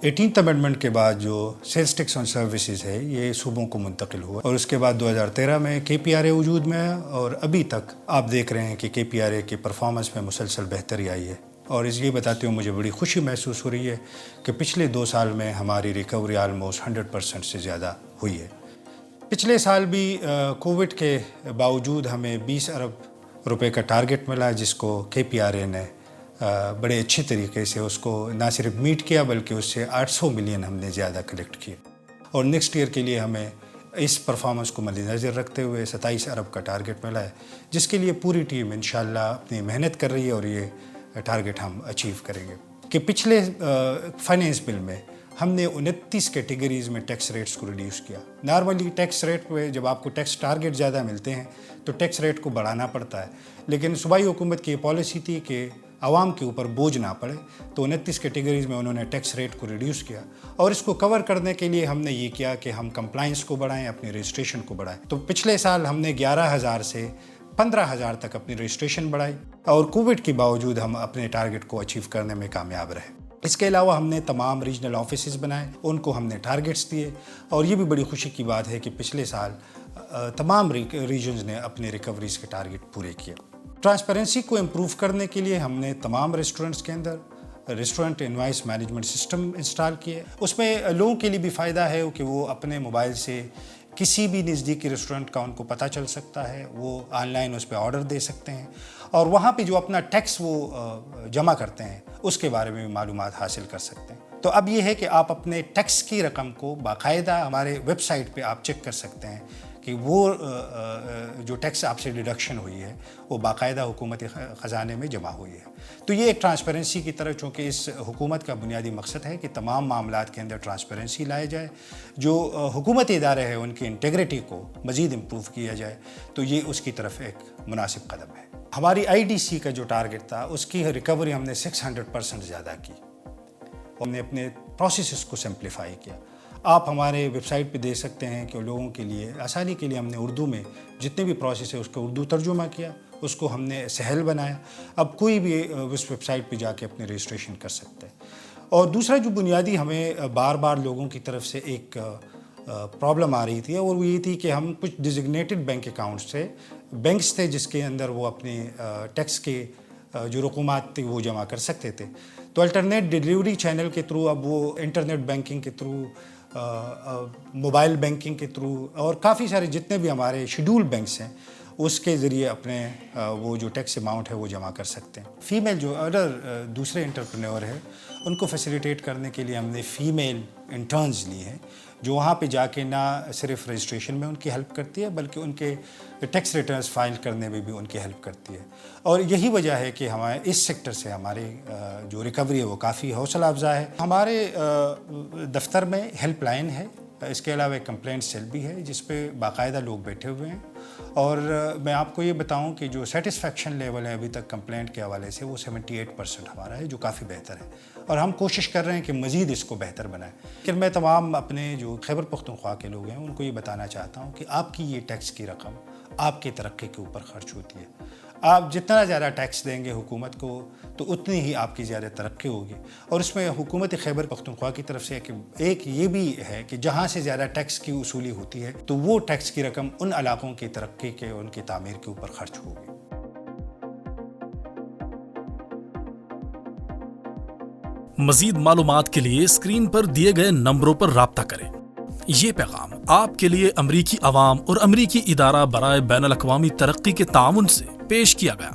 18th amendment کے بعد جو سیلز ٹیکس آن سروسز ہے یہ صوبوں کو منتقل ہوا اور اس کے بعد 2013 میں KPRA وجود میں آیا اور ابھی تک آپ دیکھ رہے ہیں کہ KPRA کی پرفارمنس میں مسلسل بہتری آئی ہے اور اس یہ بتاتے ہوئے مجھے بڑی خوشی محسوس ہو رہی ہے کہ پچھلے 2 سال میں ہماری ریکوری آلموسٹ 100% سے زیادہ ہوئی ہے۔ پچھلے سال بھی کووڈ کے باوجود ہمیں 20 ارب روپے کا ٹارگٹ ملا جس کو KPRA نے بڑے اچھے طریقے سے اس کو نہ صرف میٹ کیا بلکہ اس سے 800 ملین ہم نے زیادہ کلیکٹ کیے اور نیکسٹ ایئر کے لیے ہمیں اس پرفارمنس کو مد نظر رکھتے ہوئے 27 ارب کا ٹارگٹ ملا ہے جس کے لیے پوری ٹیم انشاءاللہ اپنی محنت کر رہی ہے اور یہ ٹارگٹ ہم اچیو کریں گے۔ کہ پچھلے فائنینس بل میں ہم نے 29 کیٹیگریز میں ٹیکس ریٹس کو ریڈیوس کیا۔ نارملی ٹیکس ریٹ پہ جب آپ کو ٹیکس ٹارگٹ زیادہ ملتے ہیں تو ٹیکس ریٹ کو بڑھانا پڑتا ہے، لیکن صوبائی حکومت کی یہ پالیسی تھی کہ عوام کے اوپر بوجھ نہ پڑے تو 29 کیٹیگریز میں انہوں نے ٹیکس ریٹ کو ریڈیوس کیا اور اس کو کور کرنے کے لیے ہم نے یہ کیا کہ ہم کمپلائنس کو بڑھائیں، اپنی رجسٹریشن کو بڑھائیں۔ تو پچھلے سال ہم نے 11,000 سے 15,000 تک اپنی رجسٹریشن بڑھائی اور کووڈ کے باوجود ہم اپنے ٹارگٹ کو اچیو کرنے میں کامیاب رہے۔ اس کے علاوہ ہم نے تمام ریجنل آفیسز بنائے، ان کو ہم نے ٹارگٹس دیے اور یہ بھی بڑی خوشی کی بات ہے کہ پچھلے سال تمام ریجنز نے اپنے ریکوریز کے ٹارگٹ پورے کیے۔ ٹرانسپیرنسی کو امپروو کرنے کے لیے ہم نے تمام ریسٹورنٹس کے اندر restaurant invoice management system install کیے۔ اس میں لوگوں کے لیے بھی فائدہ ہے کہ وہ اپنے موبائل سے کسی بھی نزدیکی ریسٹورنٹ کا ان کو پتہ چل سکتا ہے، وہ آن لائن اس پہ آرڈر دے سکتے ہیں اور وہاں پہ جو اپنا ٹیکس وہ جمع کرتے ہیں اس کے بارے میں بھی معلومات حاصل کر سکتے ہیں۔ تو اب یہ ہے کہ آپ اپنے ٹیکس کی رقم کو باقاعدہ ہمارے ویب سائٹ پہ آپ چیک کر سکتے ہیں کہ وہ جو ٹیکس آپ سے ڈیڈکشن ہوئی ہے وہ باقاعدہ حکومتی خزانے میں جمع ہوئی ہے۔ تو یہ ایک ٹرانسپیرنسی کی طرح، چونکہ اس حکومت کا بنیادی مقصد ہے کہ تمام معاملات کے اندر ٹرانسپیرنسی لائے جائے، جو حکومتی ادارے ہیں ان کی انٹیگریٹی کو مزید امپروو کیا جائے، تو یہ اس کی طرف ایک مناسب قدم ہے۔ ہماری IDC کا جو ٹارگٹ تھا اس کی ریکوری ہم نے 600% زیادہ کی، ہم نے اپنے پروسیسز کو سمپلیفائی کیا۔ آپ ہمارے ویب سائٹ پہ دیکھ سکتے ہیں کہ لوگوں کے لیے آسانی کے لیے ہم نے اردو میں جتنے بھی پروسیس ہے اس کا اردو ترجمہ کیا، اس کو ہم نے سہل بنایا۔ اب کوئی بھی اس ویب سائٹ پہ جا کے اپنے رجسٹریشن کر سکتے ہیں۔ اور دوسرا جو بنیادی ہمیں بار بار لوگوں کی طرف سے ایک پرابلم آ رہی تھی اور وہ یہ تھی کہ ہم کچھ ڈیزگنیٹڈ بینک اکاؤنٹس سے بینکس تھے جس کے اندر وہ اپنے ٹیکس کے جو رقومات تھی وہ جمع کر سکتے تھے، تو الٹرنیٹ ڈیلیوری چینل کے تھرو اب وہ انٹرنیٹ بینکنگ کے تھرو، موبائل بینکنگ کے تھرو اور کافی سارے جتنے بھی ہمارے شیڈول بینکس ہیں اس کے ذریعے اپنے وہ جو ٹیکس اماؤنٹ ہے وہ جمع کر سکتے ہیں۔ فیمیل جو ادر دوسرے انٹرپرینور ہیں ان کو فیسیلیٹیٹ کرنے کے لیے ہم نے فیمیل انٹرنز لی ہیں جو وہاں پہ جا کے نہ صرف رجسٹریشن میں ان کی ہیلپ کرتی ہے بلکہ ان کے ٹیکس ریٹرنز فائل کرنے میں بھی ان کی ہیلپ کرتی ہے۔ اور یہی وجہ ہے کہ ہمارے اس سیکٹر سے ہماری جو ریکوری ہے وہ کافی حوصلہ افزا ہے۔ ہمارے دفتر میں ہیلپ لائن ہے، اس کے علاوہ ایک کمپلینٹ سیل بھی ہے جس پہ باقاعدہ لوگ بیٹھے ہوئے ہیں اور میں آپ کو یہ بتاؤں کہ جو سیٹسفیکشن لیول ہے ابھی تک کمپلینٹ کے حوالے سے وہ 78% ہمارا ہے، جو کافی بہتر ہے اور ہم کوشش کر رہے ہیں کہ مزید اس کو بہتر بنائیں۔ لیکن میں تمام اپنے جو خیبر پختونخوا کے لوگ ہیں ان کو یہ بتانا چاہتا ہوں کہ آپ کی یہ ٹیکس کی رقم آپ کی ترقی کے اوپر خرچ ہوتی ہے۔ آپ جتنا زیادہ ٹیکس دیں گے حکومت کو تو اتنی ہی آپ کی زیادہ ترقی ہوگی اور اس میں حکومت خیبر پختونخوا کی طرف سے ایک یہ بھی ہے کہ جہاں سے زیادہ ٹیکس کی وصولی ہوتی ہے تو وہ ٹیکس کی رقم ان علاقوں کی ترقی کے، ان کی تعمیر کے اوپر خرچ ہوگی۔ مزید معلومات کے لیے اسکرین پر دیے گئے نمبروں پر رابطہ کریں۔ یہ پیغام آپ کے لیے امریکی عوام اور امریکی ادارہ برائے بین الاقوامی ترقی کے تعاون سے پیش کیا گیا۔